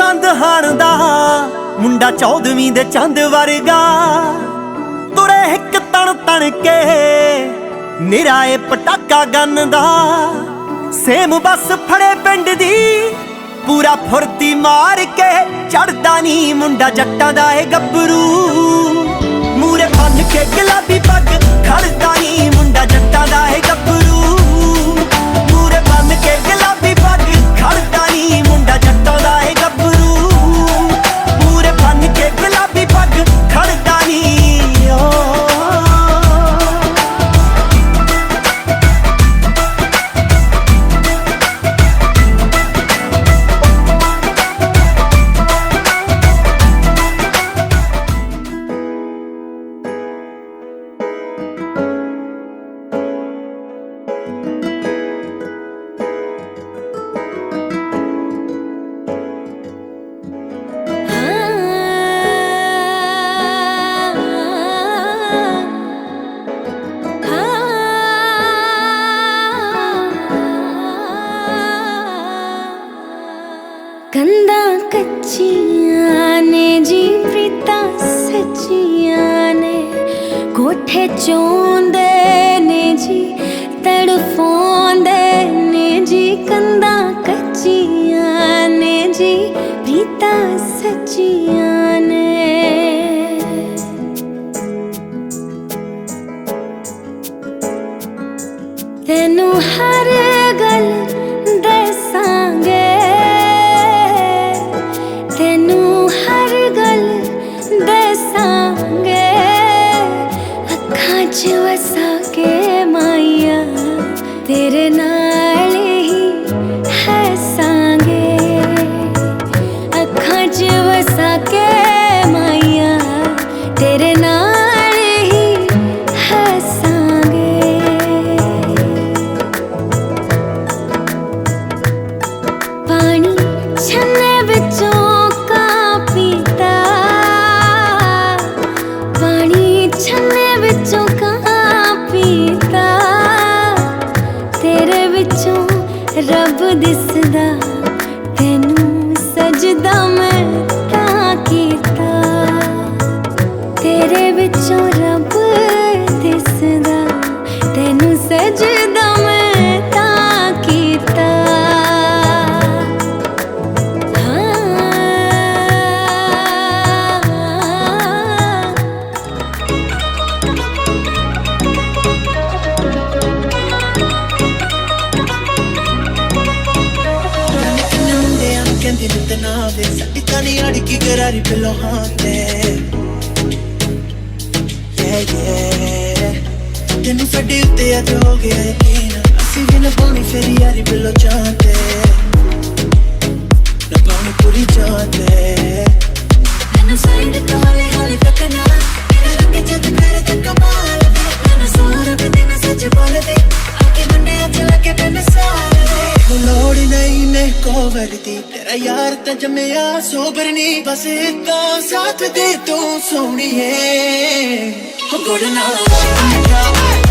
चांद हाणदा मुंडा 14वीं दे चंद वर्गा तुरे हिक तन तन के निराए पटाका गन्नदा सेम बस फड़े पिंड दी पूरा फुर्ती मार के चढ़दा नी मुंडा जट्टां दा ए गब्बरू मूरे बन के गुलाबी पग खड़दा नी मुंडा जट्टां दा ए गब्बरू मूरे बन के गुलाबी पग खड़दा नी मुंडा जट्टां दा ए गब्बरू मूरे बन के गुलाबी पग खड़दा नी कंधा कच्चियां ने जी प्रीता सच्चियां ने कोठे चोंदे ने जी तड़फोंदे ने जी कंधा कच्चियां ने जी प्रीता सच्चियां ने तेनू हर गल दसांगे तेनू हर गल दसांगे अखां च वसा के माइया तेरे नाल ही हसांगे अखां च वसा के माइया तेरे नाल ही हसांगे पानी छन्ने विचों छन्ने विचों कहाँ पीता तेरे विचों रब दिसदा तेनू सजदा मैं तां कीता तेरे विचों रब दिसदा तेनू सजदा मैं तां कीता साडी तानी अड़की करारी पिलो हाँ ते तेनू साडे उत्ते अज हो गया यकीन असी भी न पानी फेरी यारी पिलो चाहते न पानी पूरी चाहते तेनू साइड तो हाले हाले तकना तेरे लगे जद करे ते कमाल दे मैनू सारा भी दिन सच बोल दे आके मुंडे अज लगे तेन सारे लोड़ नहीं ने कोवर दी तेरा यार ते जम्मिया सोबर नी बस इतना साथ दे तू सोहणीए गुड़ नाल